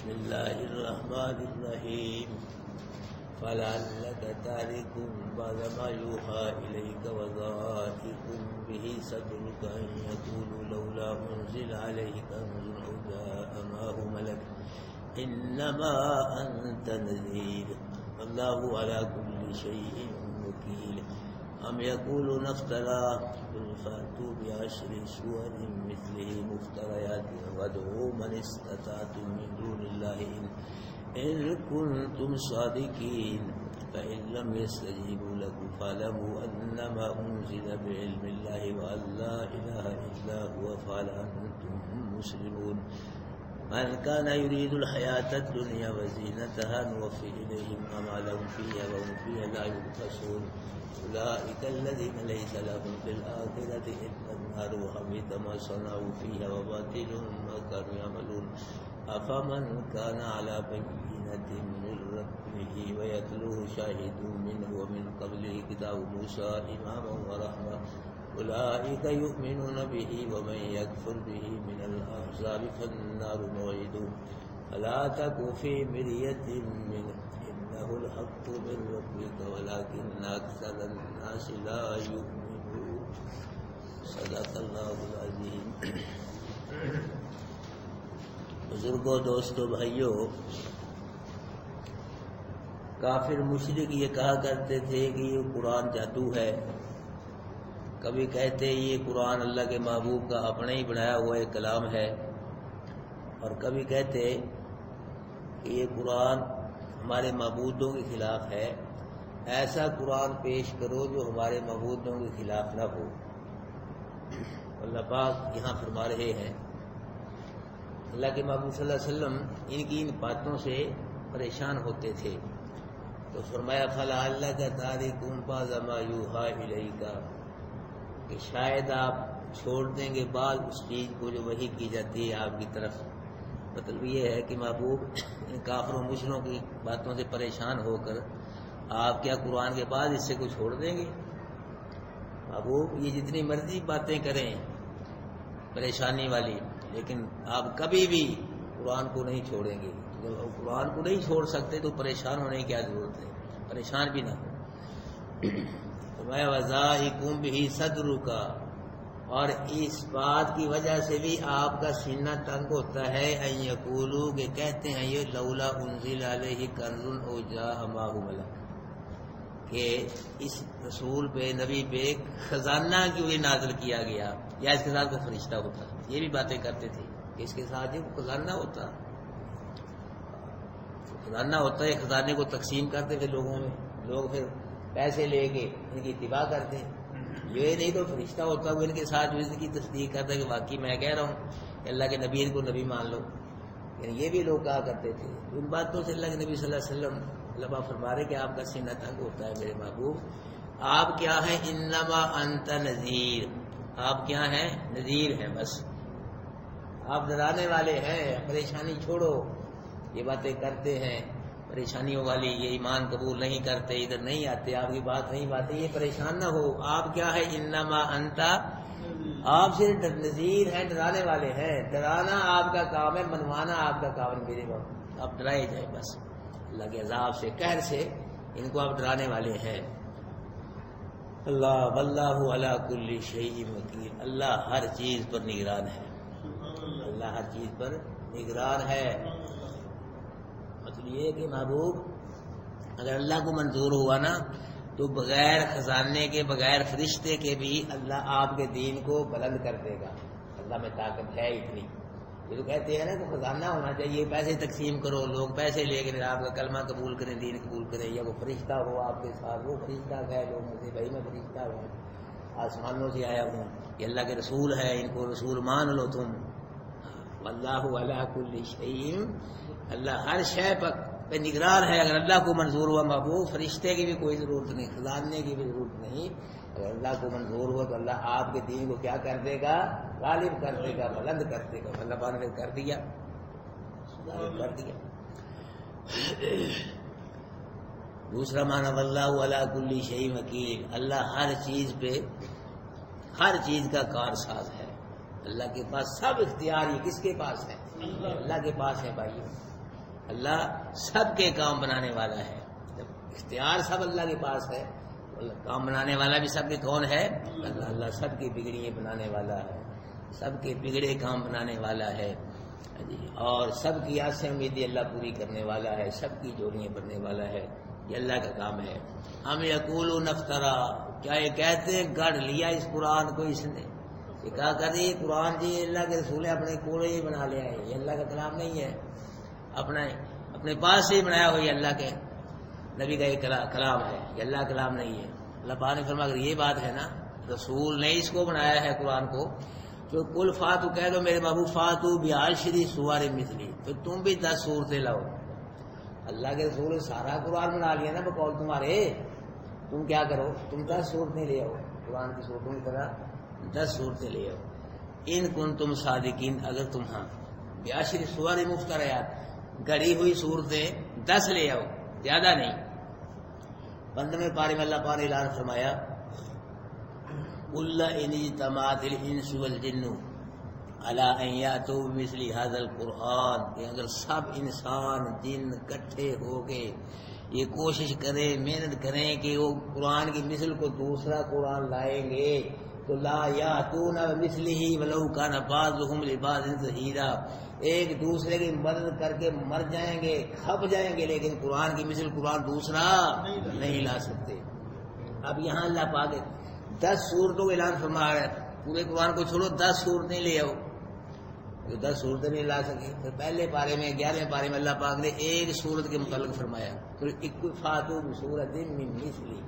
بسم الله الرحمن الرحيم فلعلك تارك بعض ما يوحى إليك وضائق به صدرك أن يقولوا لولا أنزل عليه كنز أو جاء معه ملك إنما أنت نذير والله على كل شيء وكيل أم يقولون افتراه قل فأتوا بعشر سور مثله مفتريات وادعوا من استطعتم من دون الله إن كنتم صادقين فإن لم يستجيبوا لكم فاعلموا أنما أنزل بعلم الله وأن لا إله إلا هو فهل أنتم مسلمون من كان يريد الحياة الدنيا وزينتها نوفي إليهم أعمالهم فيها وهم فيها لا يبخسون أولئك الذين ليس لهم في الآخرة إلا النار وحبط ما صنعوا فيها وباطل ما كانوا يعملون أفمن كان على بينة من ربه ويتلوه شاهد منه ومن قبله كتاب موسى إماما ورحمة أولئك يؤمنون به ومن يكفر به من الأحزاب فالنار موعده فلا تك في مرية منه إنه الحق من ربك ولكن أكثر الناس لا يؤمنون صدق اللہ العظیم. بزرگوں، دوستوں، بھائیوں، کافر مشرک یہ کہا کرتے تھے کہ یہ قرآن جادو ہے. کبھی کہتے یہ قرآن اللہ کے محبوب کا اپنے ہی بنایا ہوا ایک کلام ہے، اور کبھی کہتے کہ یہ قرآن ہمارے معبودوں کے خلاف ہے. ایسا قرآن پیش کرو جو ہمارے معبودوں کے خلاف نہ ہو. اللہ پاک یہاں فرما رہے ہیں اللہ کے محبوب صلی اللہ علیہ وسلم ان کی ان باتوں سے پریشان ہوتے تھے، تو فرمایا فَلَعَلَّكَ تَارِكٌ بَعْضَ مَا يُوحَىٰ إِلَيْكَ، کہ شاید آپ چھوڑ دیں گے بعض اس چیز کو جو وحی کی جاتی ہے آپ کی طرف. مطلب یہ ہے کہ محبوب ان کافروں مشرکوں کی باتوں سے پریشان ہو کر آپ کیا قرآن کے بعد اس سے کو چھوڑ دیں گے؟ محبوب یہ جتنی مرضی باتیں کریں پریشانی والی، لیکن آپ کبھی بھی قرآن کو نہیں چھوڑیں گے. جب آپ قرآن کو نہیں چھوڑ سکتے تو پریشان ہونے کی کیا ضرورت ہے؟ پریشان بھی نہ ہو. وَضَائِقٌ بِهِ صَدْرُكَ، اور اس بات کی وجہ سے بھی آپ کا سینہ تنگ ہوتا ہے. أَن يَقُولُوا کہ کہتے ہیں یہ لولا أُنزِلَ عَلَيْهِ كَنزٌ أَوْ جَاءَ مَعَهُ مَلَكٌ، کہ اس رسول پہ نبی پہ خزانہ کیوں نہیں نازل کیا گیا، یا اس کے ساتھ کوئی فرشتہ ہوتا. یہ بھی باتیں کرتے تھے کہ اس کے ساتھ یہ خزانہ ہوتا. خزانہ ہوتا ہے، خزانے کو تقسیم کرتے تھے لوگوں میں، لوگ پھر پیسے لے کے ان کی اتباع کرتے. یہ نہیں تو فرشتہ ہوتا وہ ان کے ساتھ جو ان کی تصدیق کرتا ہے کہ واقعی میں کہہ رہا ہوں کہ اللہ کے نبی کو نبی مان لو. یعنی یہ بھی لوگ کہا کرتے تھے. ان باتوں سے اللہ کے نبی صلی اللہ علیہ وسلم اللہ فرما رہے کہ آپ کا سینہ تنگ ہوتا ہے. میرے محبوب آپ کیا ہیں؟ انما انت نذیر، آپ کیا ہیں؟ نذیر ہیں. بس آپ ڈرانے والے ہیں. پریشانی چھوڑو. یہ باتیں کرتے ہیں پریشانیوں والی، یہ ایمان قبول نہیں کرتے، ادھر نہیں آتے، آپ کی بات نہیں باتیں، یہ پریشان نہ ہو. آپ کیا ہے؟ انما انت، آپ صرف نذیر ہیں، ڈرانے والے ہیں. ڈرانا آپ کا کام ہے، منوانا آپ کا کام ہے. میرے باپ آپ ڈرائے جائیں بس اللہ کے عذاب سے، قہر سے ان کو آپ ڈرانے والے ہیں. اللہ واللہ علی کل شیء وکیل، اللہ ہر چیز پر نگران ہے. اللہ ہر چیز پر نگران ہے. مطلب یہ کہ محبوب اگر اللہ کو منظور ہوا نا تو بغیر خزانے کے، بغیر فرشتے کے بھی اللہ آپ کے دین کو بلند کر دے گا. اللہ میں طاقت ہے اتنی. یہ تو کہتے ہیں نا کہ خزانہ ہونا چاہیے، پیسے تقسیم کرو، لوگ پیسے لے کے آپ کا کلمہ قبول کریں، دین قبول کریں، یا وہ فرشتہ ہو آپ کے ساتھ. وہ فرشتہ ہے لوگ مجھے بھائی میں فرشتہ ہوں، آسمانوں سے آیا ہوں، یہ اللہ کے رسول ہے، ان کو رسول مان لو تم. واللہ علی کل شیء، اللہ ہر شے پہ نگران ہے. اگر اللہ کو منظور ہوا محبوب، فرشتے کی بھی کوئی ضرورت نہیں، خزانے کی بھی ضرورت نہیں. اگر اللہ کو منظور ہوا تو اللہ آپ کے دین کو کیا کر دے گا؟ غالب کر دے گا، بلند کر دے گا. اللہ پاک نے کر دیا، غالب کر دیا. دوسرا معنی واللہ علی کل شیء وکیل، اللہ ہر چیز پہ، ہر چیز کا کارساز ہے. اللہ کے پاس سب اختیار. یہ کس کے پاس ہے؟ اللہ کے پاس ہے بھائی. اللہ سب کے کام بنانے والا ہے. جب اختیار سب اللہ کے پاس ہے، کام بنانے والا بھی سب کے کون ہے؟ اللہ. اللہ سب کی بگڑیاں بنانے والا ہے، سب کے بگڑے کام بنانے والا ہے جی، اور سب کی آسیں امیدیں اللہ پوری کرنے والا ہے، سب کی جوڑیاں بننے والا ہے. یہ اللہ کا کام ہے. ہم یقولون افترا، کیا یہ کہتے ہیں گڑھ لیا اس قرآن کو اس نے؟ یہ کہا کرتے یہ قرآن جی اللہ کے رسول نے اپنے کوڑے ہی بنا لیا ہے، یہ اللہ کا کلام نہیں ہے، اپنے پاس سے ہی بنایا ہوا یہ اللہ کے نبی کا یہ کلام ہے، یہ اللہ کا کلام نہیں ہے. اللہ پاک نے فرمایا اگر یہ بات ہے نا رسول نے اس کو بنایا ہے قرآن کو، تو کل فاتو کہہ دو میرے محبوب فاتو بعشر سور مثلی، تو تم بھی 10 صورتیں لاؤ. اللہ کے رسول نے سارا قرآن بنا لیا نا بقول تمہارے، تم کیا کرو، تم 10 صورتیں لے آؤ، قرآن کی صورتوں کی طرح 10 صورتیں لے آؤ. ان کنتم صادقین، اگر تم ہاں بعشر سور مفتریات، گڑی ہوئی صورتیں 10 لے آؤ، زیادہ نہیں. 15ویں پارے میں اللہ پاک نے اعلان فرمایا قل ان اجتمعت الانس والجن علی ان یاتوا بمثل هذا القرآن، کہ اگر سب انسان جن اکٹھے ہو کے یہ کوشش کریں، محنت کریں کہ وہ قرآن کی مثل کو دوسرا قرآن لائیں گے، تو لا یاتون بمثلہ ولو کان بعضهم لبعض ظہیرا، ایک دوسرے کی مدد کر کے مر جائیں گے، کھپ جائیں گے، لیکن قرآن کی مثل قرآن دوسرا نہیں لا سکتے. اب یہاں اللہ پاک 10 صورتوں کا اعلان فرما رہا ہے، پورے قرآن کو چھوڑو 10 صورتیں لے آؤ، جو 10 صورتیں نہیں لا سکے. پھر پہلے پارے میں 11ویں پارے میں اللہ پاک نے ایک صورت کے متعلق فرمایا، تو فاتو بسورۃ من مثلہ،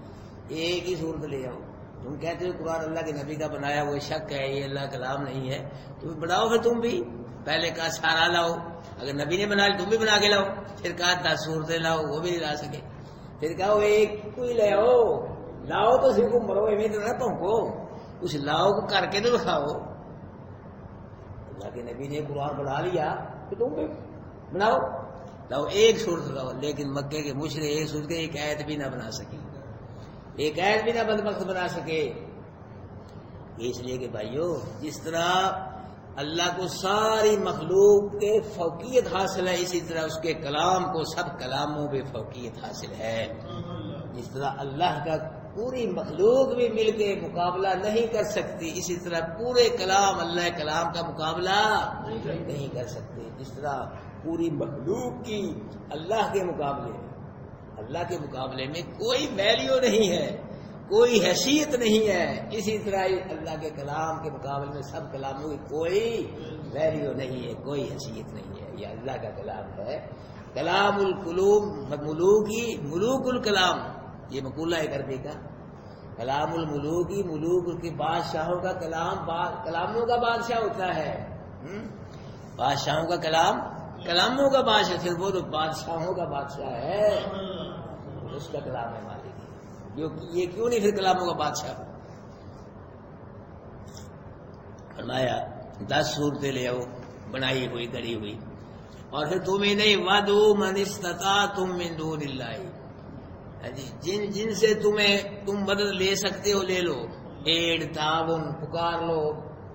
ایک ہی صورت لے آؤ. تم کہتے ہو قرآن اللہ کے نبی کا بنایا وہ شک ہے، یہ اللہ کا کلام نہیں ہے، تم بناؤ پھر تم بھی. پہلے کہا سارا لاؤ، اگر نبی نے بنا لی تم بھی بنا کے لاؤ. پھر کہا 10 صورتیں لاؤ، وہ بھی نہیں لا سکے. پھر کہا وہ ایک کوئی لے آؤ، لاؤ تو صرف مرو ایویں تو نہ پونکو، اس لاؤ کو کر کے تو دکھاؤ. اللہ کے نبی نے قرآن بنا لیا تو تم بھی بناؤ، لاؤ ایک صورت لاؤ. لیکن مکے کے مشرک ایک صورت کے ایک آیت بھی نہ بنا سکے، ایک آیت بھی نہ بدبخت بنا سکے. اس لیے کہ بھائیو جس طرح اللہ کو ساری مخلوق کے فوقیت حاصل ہے، اسی طرح اس کے کلام کو سب کلاموں پہ فوقیت حاصل ہے. جس طرح اللہ کا پوری مخلوق بھی مل کے مقابلہ نہیں کر سکتی، اسی طرح پورے کلام اللہ کلام کا مقابلہ نہیں کر سکتے. جس طرح پوری مخلوق کی اللہ کے مقابلے میں کوئی ویلیو نہیں ہے، کوئی حیثیت نہیں ہے، اسی طرح اللہ کے کلام کے مقابلے میں سب کلاموں کی کوئی ویلیو نہیں ہے، کوئی حیثیت نہیں ہے. یہ اللہ کا کلام ہے، کلام القلوب ملوک الکلام، یہ مقولہ ہے عربی کا. کلام الملوکی، ملوک کے بادشاہوں کا کلام کلاموں کا بادشاہ ہوتا ہے. بادشاہوں کا کلام کلاموں کا بادشاہ، پھر وہ تو بادشاہوں کا بادشاہ ہے، اس کا کلام ہے مالک. یہ کیوں نہیں پھر کلاموں کا بادشاہ؟ فرمایا 10 صورتیں لے آؤ بنائی ہوئی گڑی ہوئی، اور پھر تمہیں نہیں وَدُعُوا مَنِ اسْتَطَعْتُم مِّن دُونِ اللَّهِ، جن سے تم مدد لے سکتے ہو لے لو. ایڈ تعاون پکار لو،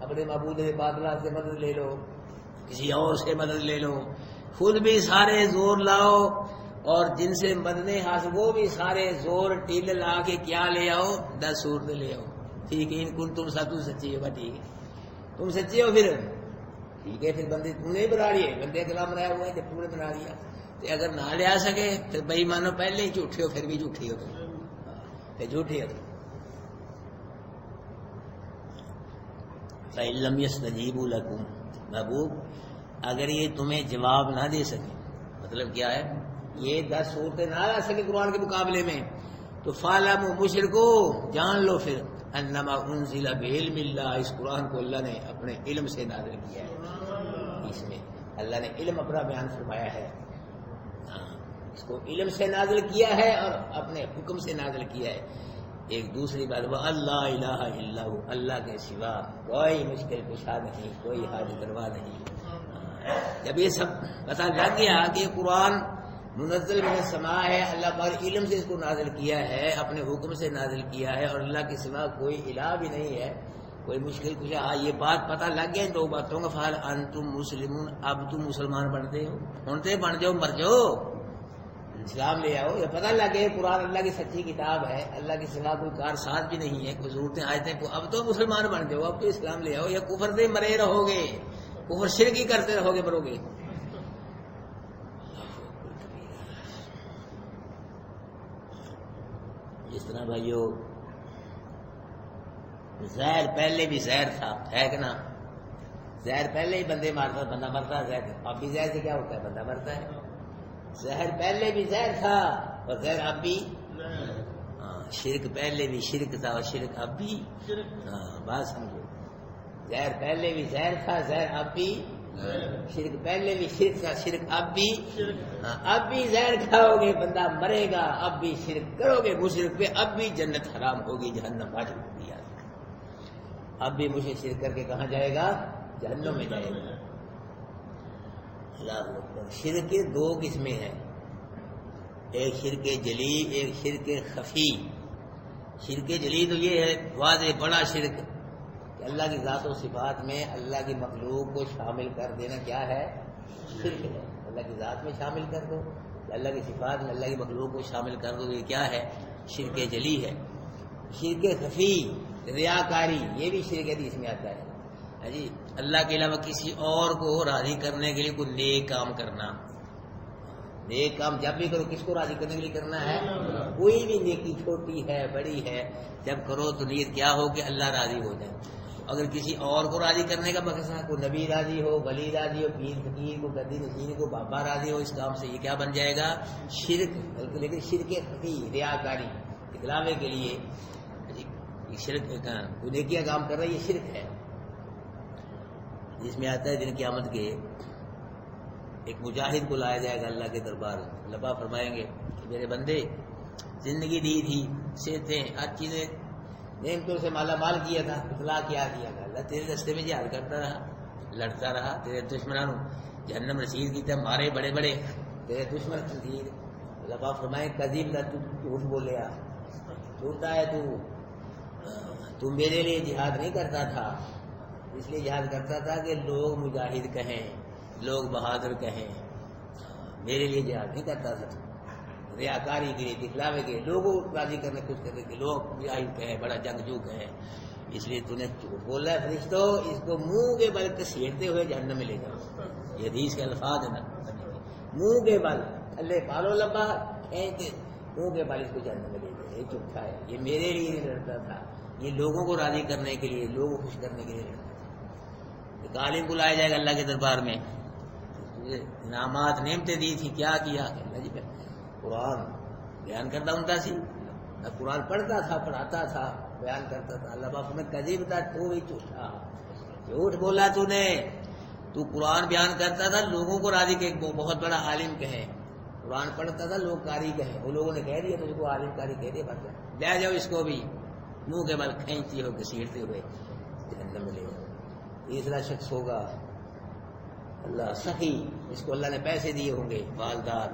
اپنے معبود باطلا سے مدد لے لو، کسی اور سے مدد لے لو، خود بھی سارے زور لاؤ، اور جن سے مددیں حاصل وہ بھی سارے زور ٹیل لا کے کیا لے آؤ، 10 صورتیں لے آؤ. ٹھیک ہے، ان کن تم سب سچی ہوگا، ٹھیک ہے تم سچے ہو، پھر ٹھیک ہے، پھر بندے تم نے بنا لیے، بندے کلام بنایا ہوا ہے جب تم نے بنا لیا. اگر نہ لے آ سکے پھر بھائی مانو پہلے ہی جھوٹے ہو، پھر بھی جھوٹی ہو، پھر جھوٹی ہو. فَإِن يَسْتَجِيبُوا لَكُمْ، محبوب اگر یہ تمہیں جواب نہ دے سکے، مطلب کیا ہے، یہ 10 صورتیں نہ لا سکے قرآن کے مقابلے میں، تو فَاعْلَمُوا مشرکو جان لو پھر انما انزل بعلم اللہ، اس قرآن کو اللہ نے اپنے علم سے نازل کیا ہے. اس میں اللہ نے علم اپنا بیان فرمایا ہے، اس کو علم سے نازل کیا ہے اور اپنے حکم سے نازل کیا ہے. ایک دوسری بات وہ اللہ الہ الا ہو، اللہ کے سوا کوئی مشکل کشا نہیں، کوئی حاجت روا نہیں. جب یہ سب پتہ لگ گیا کہ قرآن منزل من السماء ہے، اللہ پر علم سے اس کو نازل کیا ہے، اپنے حکم سے نازل کیا ہے، اور اللہ کے سوا کوئی الہ بھی نہیں ہے، کوئی مشکل کچھ ہاں یہ بات پتہ لگ گیا ان دو باتوں کا فال انتم مسلمون، اب تم مسلمان بنتے ہو، ہوتے بن جاؤ، مر جاؤ، اسلام لے آؤ، یہ پتہ لگ گیا قرآن اللہ کی سچی کتاب ہے، اللہ کے سوا کوئی کار ساز بھی نہیں ہے، کوئی ضرورتیں آیتیں، اب تو مسلمان بن جاؤ، اب تو اسلام لے آؤ، یا کفر سے مرے رہو گے، کفر شرک ہی کرتے رہو گے، مرو گے۔ جس طرح بھائیو زہر پہلے بھی زہر تھا، ہے کہ نا؟ زہر پہلے ہی بندے مارتا، بندہ مرتا ہے، زہر اب بھی زہر سے کیا ہوتا ہے؟ بندہ مرتا ہے۔ زہر پہلے بھی زہر تھا اور زہر اب بھی، شرک پہلے بھی شرک تھا اور شرک اب بھی، بات سمجھو، زہر پہلے بھی زہر تھا، زہر اب بھی، شرک پہلے بھی شرک تھا، شرک اب بھی، اب بھی زہر کھاؤ گے بندہ مرے گا، اب بھی شرک کرو گے مشرک پہ، اب بھی جنت حرام ہوگی، جہنم واجب ہوگی، اب بھی مجھے شرک کر کے کہاں جائے گا؟ جہنم میں جائے گا۔ اللہ اکبر۔ شرک کے دو قسمیں ہیں، ایک شرک جلی، ایک شرک خفی۔ شرک جلی تو یہ ہے واضح بڑا شرک کہ اللہ کی ذات و صفات میں اللہ کی مخلوق کو شامل کر دینا کیا ہے؟ شرک ہے۔ اللہ کی ذات میں شامل کر دو، اللہ کی صفات میں اللہ کی مخلوق کو شامل کر دو، یہ کیا ہے؟ شرک جلی ہے۔ شرک خفی ریاکاری، یہ بھی شرک حدیث میں آتا ہے، جی اللہ کے علاوہ کسی اور کو راضی کرنے کے لیے کوئی نیک کام کرنا۔ نیک کام جب بھی کرو کس کو راضی کرنے کے لیے کرنا ہے؟ کوئی بھی نیکی چھوٹی ہے بڑی ہے جب کرو تو نیت کیا ہو کہ اللہ راضی ہو جائے۔ اگر کسی اور کو راضی کرنے کا مقصد ہے، کوئی نبی راضی ہو، ولی راضی ہو، پیر فقیر کو، گدی نشین کو، بابا راضی ہو، اس کام سے یہ کیا بن جائے گا؟ شرک۔ لیکن شرک خفی ریاکاری، دکھلاوے کے لیے شرک، کوئی نیکی کا کام کر رہا ہے، یہ شرک ہے۔ جس میں آتا ہے دن قیامت کے ایک مجاہد کو لایا جائے گا اللہ کے دربار، اللہ فرمائیں گے کہ میرے بندے زندگی دی تھی، سے تھے، ہر چیزیں نعمتوں سے مالا مال کیا تھا، اطلاع کیا کیا تھا، اللہ تیرے راستے میں جہاد کرتا رہا، لڑتا رہا، تیرے دشمنوں جہنم رسید کی تھا، مارے بڑے بڑے تیرے دشمن تھی، اللہ فرمائے قدیم نہ تو جھوٹ بولیا، جھوٹا ہے تو میرے لیے جہاد نہیں کرتا تھا، اس لیے جہاد کرتا تھا کہ لوگ مجاہد کہیں، لوگ بہادر کہیں، میرے لیے جہاد نہیں کرتا تھا، ریاکاری کے لیے، دکھلاوے کے، لوگوں کو راضی کرنے کچھ کرنے کے، لوگ مجاہد کہیں، بڑا جنگجو کہیں، اس لیے تو نے بولا ہے فرشتوں اس کو منہ کے بل گھسیٹتے ہوئے جہنم میں لے جاؤ۔ یہ حدیث کے الفاظ ہیں نا، منہ کے بل اللہ پالو لمبا کھینچ کے منہ کے بل اس کو جہنم میں لے جاؤ، یہ چپتا ہے، یہ میرے لیے نہیں لڑتا تھا، یہ لوگوں کو راضی کرنے کے لیے، لوگوں کو خوش کرنے کے لیے لڑتا تھا۔ عالم کو لایا جائے گا اللہ کے دربار میں، انعامات نعمتیں دی تھی، کیا کیا؟ اللہ جی قرآن بیان کرتا ہوں سی، قرآن پڑھتا تھا، پڑھاتا تھا، بیان کرتا تھا، اللہ باپ میں قذیب تھا، تو ہی جھوٹا، جھوٹ بولا تو نے، تو قرآن بیان کرتا تھا لوگوں کو راضی کہ بہت بڑا عالم کہے، قرآن پڑھتا تھا لوگ قاری کہیں، وہ لوگوں نے کہہ دیا تو اس کو عالم قاری کہہ دیا، بس لے جاؤ اس کو بھی منہ کے بل کھینچتی ہو گھسیٹتے ہوئے جہنم میں لے جاؤ۔ تیسرا شخص ہوگا اللہ سخی، اس کو اللہ نے پیسے دیے ہوں گے، مالدار،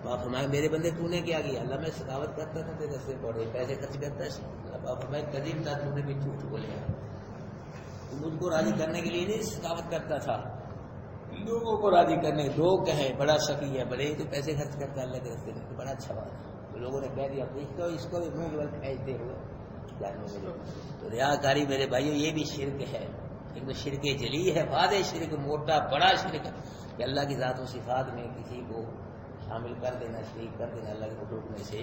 فرمائے میرے بندے تو نے کیا کیا؟ اللہ میں سخاوت کرتا تھا تیرے سے، بڑے پیسے خرچ کرتا ہے، اللہ فرمائے قدیم تھا تو نے بھی جھوٹ بولے، تو مجھ کو راضی کرنے کے لیے نہیں سخاوت کرتا تھا، لوگوں کو راضی کرنے، لوگ کہیں بڑا سخی ہے، بڑے ہی تو پیسے خرچ کرتا ہے اللہ کے راستے میں، بڑا اچھا بات ہے، تو لوگوں نے کہہ دیا اس کو بھی منہ کے بل کھینچتے ہوئے جاننے ملے۔ تو ریاکاری میرے بھائیوں یہ بھی شرک ہے، ایک تو شرک جلی ہے، واضح شرک، موٹا بڑا شرک کہ اللہ کی ذات و صفات میں کسی کو شامل کر دینا، شریک کر دینا اللہ کے حقوق میں سے،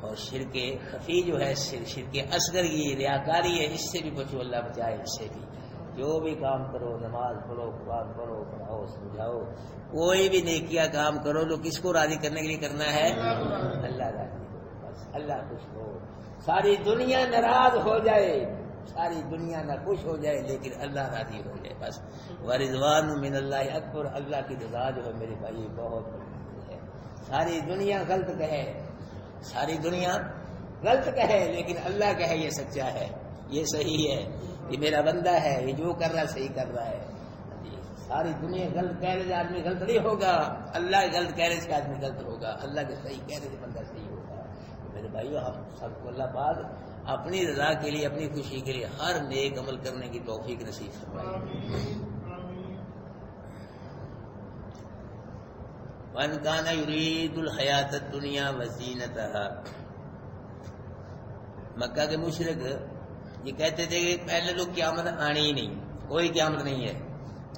اور شرک خفی جو ہے شرک اصغر کی ریاکاری ہے، اس سے بھی بچو، اللہ بچائے اس سے بھی۔ جو بھی کام کرو، نماز پڑھو، قرآن پڑھو، پڑھاؤ، سمجھاؤ، کوئی بھی نیکیہ کام کرو تو کس کو راضی کرنے کے لیے کرنا ہے؟ اللہ راضی ہو، بس اللہ خوش ہو، ساری دنیا ناراض ہو جائے، ساری دنیا نہ خوش ہو جائے لیکن اللہ راضی ہو جائے، بس ورضوان من اللہ اکبر، اللہ کی رضا جو ہے میرے بھائی بہت بڑی ہے۔ ساری دنیا غلط کہے، ساری دنیا غلط کہے لیکن اللہ کہے یہ سچا ہے، یہ صحیح ہے، یہ میرا بندہ ہے، یہ جو کر رہا ہے صحیح کر رہا ہے۔ ساری دنیا غلط کہنے سے آدمی غلط نہیں ہوگا، اللہ غلط کہنے سے آدمی غلط ہوگا، اللہ کے صحیح کہنے سے بندہ صحیح ہوگا۔ میرے بھائیو ہم سب کو اللہ پاک اپنی رضا کے لیے اپنی خوشی کے لیے ہر نیک عمل کرنے کی توفیق نصیب فرمائے. من کان یرید الحیات الدنیا وزینتہا. مکہ کے مشرک یہ کہتے تھے کہ پہلے لوگ قیامت آنی ہی نہیں، کوئی قیامت نہیں ہے،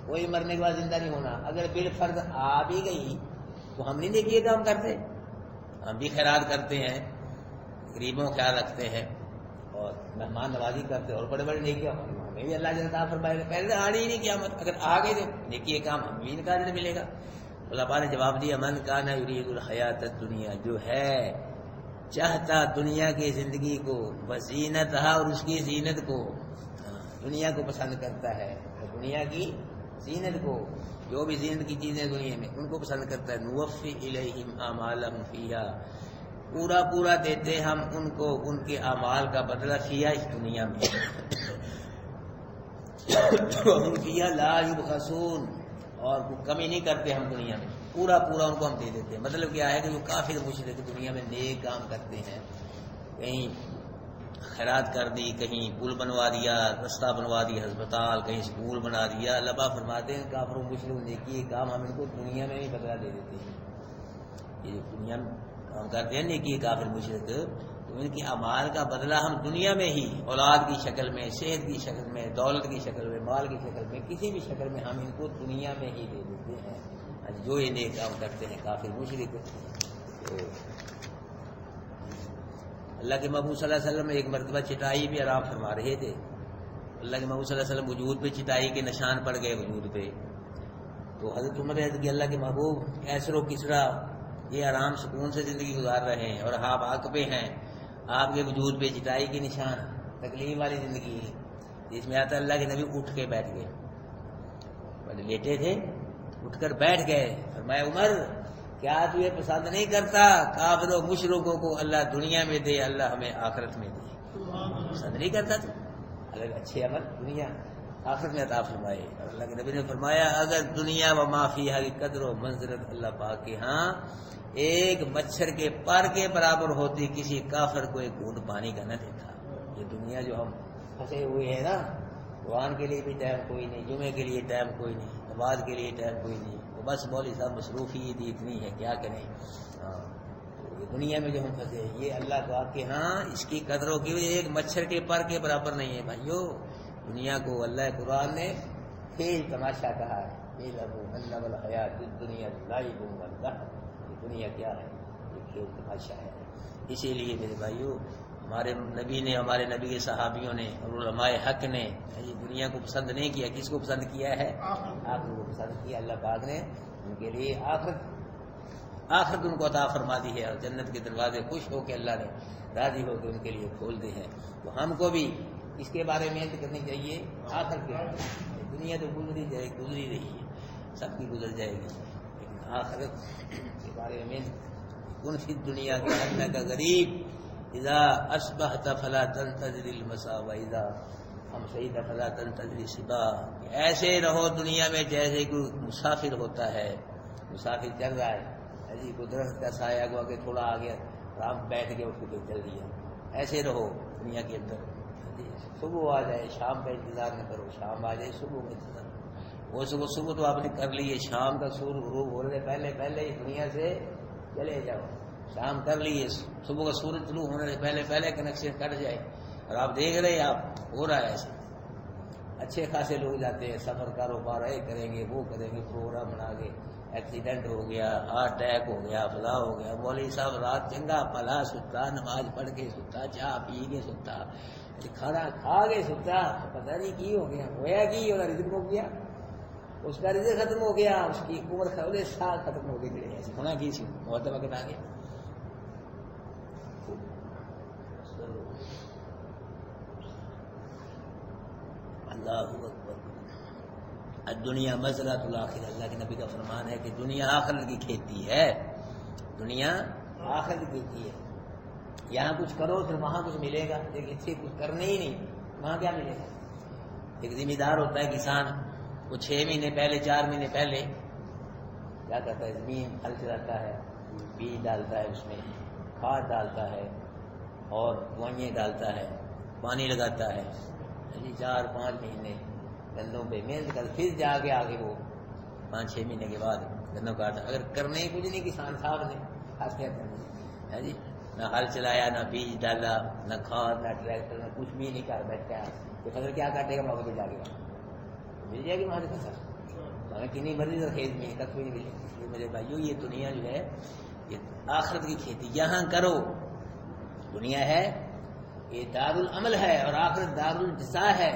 کوئی مرنے کے بعد زندہ نہیں ہونا. اگر بالفرض آ بھی گئی تو ہم نہیں دیکھیے کام کرتے، ہم بھی خیرات کرتے ہیں، غریبوں کا خیال رکھتے ہیں اور مہمان نوازی کرتے ہیں اور بڑے بڑے نیکیاں ہمیں بھی اللہ جل فرمائے گا. پہلے آنی ہی نہیں قیامت، اگر آ گئے تو نیکی کام ہم بھی ان کا اجر ملے گا. اللہ پاک نے جواب دیا من کان یرید الحیات الدنیا، جو ہے چاہتا دنیا کی زندگی کو، وزینتہا اور اس کی زینت کو، دنیا کو پسند کرتا ہے، دنیا کی زینت کو، جو بھی زینت کی چیزیں دنیا میں ان کو پسند کرتا ہے. نوفی الیہم اعمالہم فیہا، پورا پورا دیتے ہم ان کو ان کے اعمال کا بدلہ فیہا اس دنیا میں. ہم فیہا لا یبخسون، اور کمی نہیں کرتے ہم دنیا میں، پورا پورا ان کو ہم دے دیتے ہیں. مطلب کیا ہے کہ جو کافر مشرک دنیا میں نیک کام کرتے ہیں، کہیں خیرات کر دی، کہیں پل بنوا دیا، رستہ بنوا دیا، ہسپتال، کہیں اسکول بنا دیا، اللہ پاک فرماتے ہیں کافروں مشرک نیکی کام ہم ان کو دنیا میں نہیں بدلا دے دیتے ہیں. یہ جو دنیا میں کام کرتے ہیں نیکی کافر مشرک، تو ان کی اعمال کا بدلہ ہم دنیا میں ہی اولاد کی شکل میں، صحت کی شکل میں، دولت کی شکل میں، مال کی شکل میں، کسی بھی شکل میں ہم ان کو دنیا میں ہی دے دیتے ہیں. جو یہ نیک کام کرتے ہیں کافر مشرک. تو اللہ کے محبوب صلی اللہ علیہ وسلم ایک مرتبہ چٹائی بھی آرام فرما رہے تھے. اللہ کے محبوب صلی اللہ علیہ وسلم وجود پہ چٹائی کے نشان پڑ گئے وجود پہ. تو حضرت عمر رضی اللہ اللہ کے محبوب کیسر و کسرا یہ آرام سکون سے زندگی گزار رہے ہیں اور آپ حق پہ ہیں، آپ کے وجود پہ چٹائی کے نشان، تکلیف والی زندگی ہے جس میں آتا اللہ کے نبی اٹھ کے بیٹھ گئے. پہلے لیٹے تھے، اٹھ کر بیٹھ گئے. فرمایا عمر کیا تو یہ پسند نہیں کرتا کافروں مشرکوں کو اللہ دنیا میں دے، اللہ ہمیں آخرت میں دے؟ پسند نہیں کرتا تو الگ اچھے عمل دنیا آخرت میں عطا فرمائے. اور اللہ کے نبی نے فرمایا اگر دنیا و ما فیہا کی قدر و منزلت اللہ پاک کے ہاں ایک مچھر کے پر کے برابر ہوتی، کسی کافر کو ایک گھونٹ پانی کا نہ دیتا. یہ دنیا جو ہم پھنسے ہوئے ہیں نا، قرآن کے لیے بھی ٹائم کوئی نہیں، جمعے کے لیے ٹائم کوئی نہیں، نماز کے لیے ٹائم کوئی نہیں، تو بس مولوی صاحب مصروفی اتنی ہے کیا کریں. یہ دنیا میں جو ہم پھنسے یہ اللہ پاک کے ہاں اس کی قدروں کی ایک مچھر کے پر کے برابر نہیں ہے. بھائیو دنیا کو اللہ قرآن نے کھیل تماشا کہا ہے. یہ دنیا کیا ہے؟ یہ کھیل تماشا ہے. اسی لیے میرے بھائیو ہمارے نبی نے، ہمارے نبی کے صحابیوں نے اور علماء حق نے یہ دنیا کو پسند نہیں کیا. کس کو پسند کیا ہے؟ آخرت کو پسند کیا. اللہ پاک نے ان کے لیے آخرت ان کو عطا فرما دی ہے اور جنت کے دروازے خوش ہو کے اللہ نے راضی ہو کے ان کے لیے کھول دے ہیں. تو ہم کو بھی اس کے بارے میں محنت کرنی چاہیے. آخرت کے دنیا تو گزری رہی ہے، سب کی گزر جائے گی، لیکن آخرت کے بارے میں کن فی دنیا کے اللہ کا غریب اذا اصبحت فلا تنتظر المساء واذا امسیت فلا تنتظر الصباح. ایسے رہو دنیا میں جیسے کوئی مسافر ہوتا ہے، مسافر چل رہا ہے، کوئی درخت کا سایہ کو آگے تھوڑا آگے آرام بیٹھ کے اٹھ کے چل دیا. ایسے رہو دنیا کے اندر. صبح آ جائے شام کا انتظار نہ کرو، شام آ جائے صبح کا انتظار. وہ صبح تو آپ نے کر لی ہے، شام کا سورج غروب ہونے سے پہلے اس دنیا سے چلے جاؤ. شام کر لیے، صبح کا سورج طلوع ہونے سے پہلے کنیکشن کٹ جائے. اور آپ دیکھ رہے ہیں آپ ہو رہا ہے ایسے. اچھے خاصے لوگ جاتے ہیں سفر کاروبار کریں گے، وہ کریں گے، پروگرام بنا کے، ایکسیڈنٹ ہو گیا، ہارٹ اٹیک ہو گیا، فلاں ہو گیا. مولوی صاحب رات چنگا پلا ستا، نماز پڑھ کے ستا، چاہ پی کے ستا، کھانا کھا کے ستا، پتہ نہیں کی ہو گیا، ہویا کی ہوگا، رزق ہو گیا، اس کا رزق ختم ہو گیا، اس کی عمر سال ختم ہو گئی. ایسے ہونا کی سی بہت وقت آ گیا. اللہ اکبر. دنیا مزرعۃ الاخرہ. اللہ کے نبی کا فرمان ہے کہ دنیا آخرت کی کھیتی ہے. دنیا آخرت کی کھیتی ہے. یہاں کچھ کرو پھر وہاں کچھ ملے گا، لیکن اسے کچھ کرنے ہی نہیں، وہاں کیا ملے گا؟ ایک ذمہ دار ہوتا ہے کسان، وہ 6 مہینے پہلے 4 مہینے پہلے کیا کرتا ہے؟ زمین ہل چلاتا ہے، بیج ڈالتا ہے، اس میں کھاد ڈالتا ہے، اور دوائیں ڈالتا ہے، پانی لگاتا ہے، 4-5 مہینے گندوں پہ محنت کر، پھر جا کے آگے وہ 5-6 مہینے کے بعد گندوں کاٹا. اگر کرنے کچھ نہیں کسان صاحب نے ہے جی، نہ ہل چلایا، نہ بیج ڈالا، نہ کھاد، نہ ٹریکٹر، نہ کچھ بھی نہیں کر بیٹھا، تو فصل کیا کاٹے گا؟ موقع پہ جا کے مل جائے گی وہاں سے فصل، ہمیں کنی مرضی خیز میں تک بھی نہیں ملے. اس لیے میرے بھائیو یہ دنیا جو ہے یہ آخرت کی کھیتی یہاں کرو. دنیا ہے یہ دار العمل ہے اور آخرت دار الجزا ہے،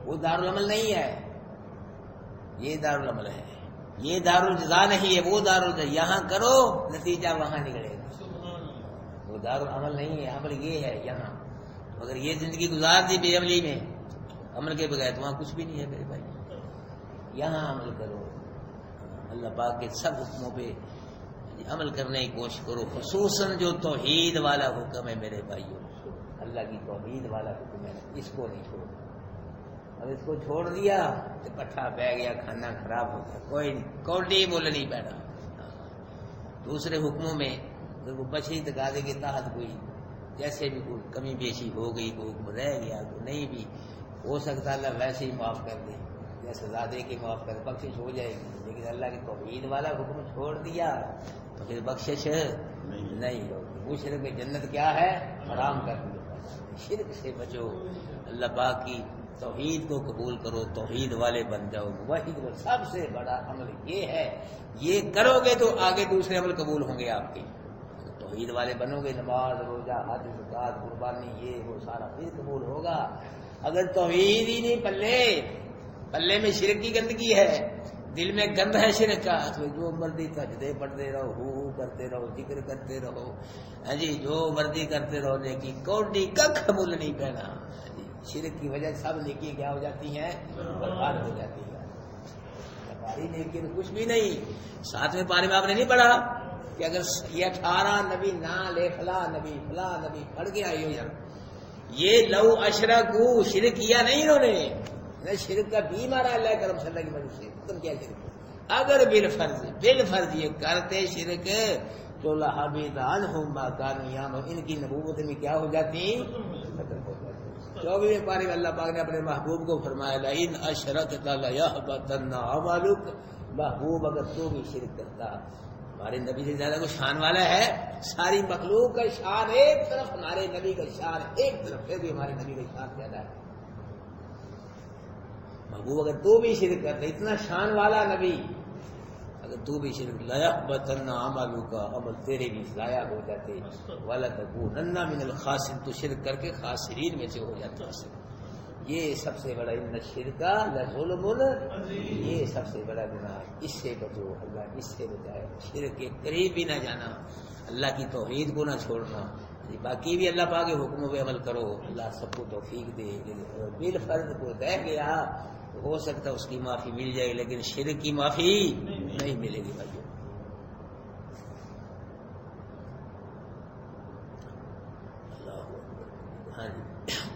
وہ دار العمل نہیں ہے، یہ دار العمل ہے، یہ دار الجزا نہیں ہے، وہ دار الجزا. یہاں کرو نتیجہ وہاں نکلے گا، وہ دار العمل نہیں ہے، عمل یہ ہے یہاں. اگر یہ زندگی گزار دی بے عملی میں، عمل کے بغیر، تو وہاں کچھ بھی نہیں ہے میرے بھائی. یہاں عمل کرو، اللہ پاک کے سب حکموں پہ عمل کرنے کی کوشش کرو، خصوصاً جو توحید والا حکم ہے میرے بھائیوں، اللہ کی توحید والا حکم ہے، اس کو نہیں چھوڑو. اور اس کو چھوڑ دیا تو پٹھا بہ گیا، کھانا خراب ہو گیا، کوئی کوٹی بول نہیں بیٹھا. دوسرے حکموں میں اگر وہ بچی تقاضے کے تحت کوئی جیسے بھی کوئی کمی بیشی ہو گئی، کوئی حکم رہ گیا، کوئی نہیں بھی ہو سکتا اللہ ویسے ہی معاف کر دے، یا سزا دے کے معاف کر، بخشش ہو جائے گی. لیکن اللہ کی توحید والا حکم چھوڑ دیا تو پھر بخشش نہیں ہوگی. وہ شرک میں جنت کیا ہے؟ حرام کر دیا. شرک سے بچو، اللہ پاک کی توحید کو قبول کرو، توحید والے بن جاؤ. وہی سب سے بڑا عمل یہ ہے، یہ کرو گے تو آگے دوسرے عمل قبول ہوں گے آپ کے. توحید والے بنو گے، نماز، روزہ، حج، زکات، قربانی، یہ وہ سارا پھر قبول ہوگا. اگر توحید ہی نہیں پلے میں شرک کی گندگی ہے، دل میں گند ہے شرک کا، تو جو مرضی سجدے پڑھتے رہو، ہو کرتے رہو، ذکر کرتے رہو، ہاں جی، جو مرضی کرتے رہو، لیکن کوٹی ککھ مل نہیں پہنا. شرک کی وجہ سب نیکی کیا ہو جاتی ہیں؟ برباد ہو جاتی ہے. ہماری نیکی میں کچھ بھی نہیں. 7ویں پارے میں آپ نے نہیں پڑھا کہ اگر یہ 18 نبی نہ لے، فلاں نبی پڑھ کے آئی ہو یار، یہ لو اشرکو، شرک کیا نہیں انہوں نے، شرک کا بھی مارا اللہ کرم صلی اللہ کی وجہ سے. تم کیا شرک؟ اگر بالفرض یہ کرتے شرک تو لحبط عنہم ما کانوا یعملون، ان کی نبوت میں کیا ہو جاتی؟ ختم ہو جاتی. 24ویں پارے میں اللہ پاک نے اپنے محبوب کو فرمایا لئن اشرکت لیحبطن عملک، محبوب اگر تو بھی شرک کرتا. ہمارے نبی سے زیادہ کوئی شان والا ہے؟ ساری مخلوق کا شان ایک طرف، ہمارے نبی کا شان ایک طرف، پھر بھی ہمارے نبی کا شان زیادہ ہے. محبوب اگر تو بھی شرک کرتا، اتنا شان والا نبی، اگر تو بھی شرک، لیحبطن عملک، عمل تیرے بھی ضائع ہو جاتے، ولتکونن من الخاسرین، تو شرک کر کے خاسرین میں سے ہو جاتا. یہ سب سے بڑا ان الشرک لظلم، یہ سب سے بڑا گناہ. اس سے بچو، اللہ اس سے بچائے. شرک کے قریب بھی نہ جانا، اللہ کی توحید کو نہ چھوڑنا. باقی بھی اللہ پاک کے حکموں پہ عمل کرو، اللہ سب کو توفیق دے. بالفرض کو رہ گیا تو ہو سکتا اس کی معافی مل جائے، لیکن شرک کی معافی نہیں ملے گی بھائیو. ہاں جی،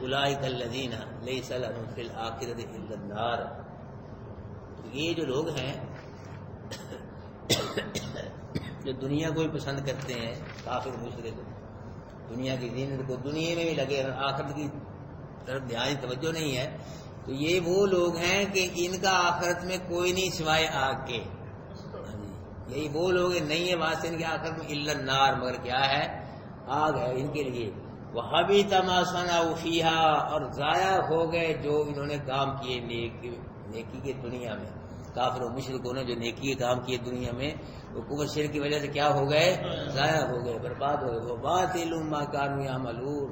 اولئک الذین لیس لہم فی الآخرۃ الا النار. یہ جو لوگ ہیں جو دنیا کو ہی پسند کرتے ہیں، کافر مشرک، دنیا کی زینت کو دنیا میں بھی لگے اور آخرت کی طرف دھیان توجہ نہیں ہے، تو یہ وہ لوگ ہیں کہ ان کا آخرت میں کوئی نہیں سوائے آگ کے. یہی وہ لوگ ہیں، نہیں ہے واسطے ان کے آخرت میں الا النار، مگر کیا ہے؟ آگ ہے ان کے لیے. وَحَبِطَ مَا صَنَعُوا فِيهَا، اور ضائع ہو گئے جو انہوں نے کام کیے نیکی کے دنیا میں. کافر و مشرکوں نے جو نیکی کے کام کیے دنیا میں، وہ کفر شرک کی وجہ سے کیا ہو گئے؟ ضائع ہو گئے، برباد ہو گئے. وَبَاطِلٌ مَا كَانُوا يَعْمَلُونَ،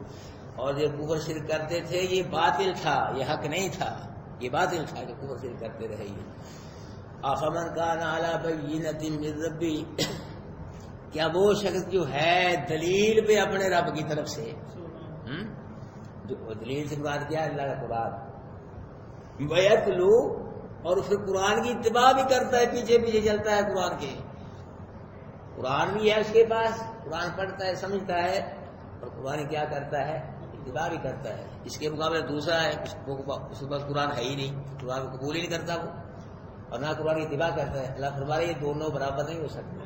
اور جو کفر شرک کرتے تھے یہ باطل تھا، یہ حق نہیں تھا، یہ باطل تھا جو کفر شرک کرتے رہے. أَفَمَنْ كَانَ عَلَى بَيِّنَةٍ مِّن رَّبِّهِ، کیا وہ شخص جو ہے دلیل پہ اپنے رب کی طرف سے، جو دلیل سے بات کیا اللہ کا قرآن، وَيَتْلُو، اور پھر قرآن کی اتباع بھی کرتا ہے، پیچھے پیچھے چلتا ہے قرآن کے. قرآن بھی ہے اس کے پاس، قرآن پڑھتا ہے، سمجھتا ہے، اور قرآن کیا کرتا ہے؟ اتباع بھی کرتا ہے. اس کے مقابلے دوسرا ہے اس کے پاس قرآن ہے ہی نہیں، قرآن کو قبول ہی نہیں کرتا وہ، اور نہ قرآن کی اتباع کرتا ہے. اللہ فرما رہے یہ دونوں برابر نہیں ہو سکتے.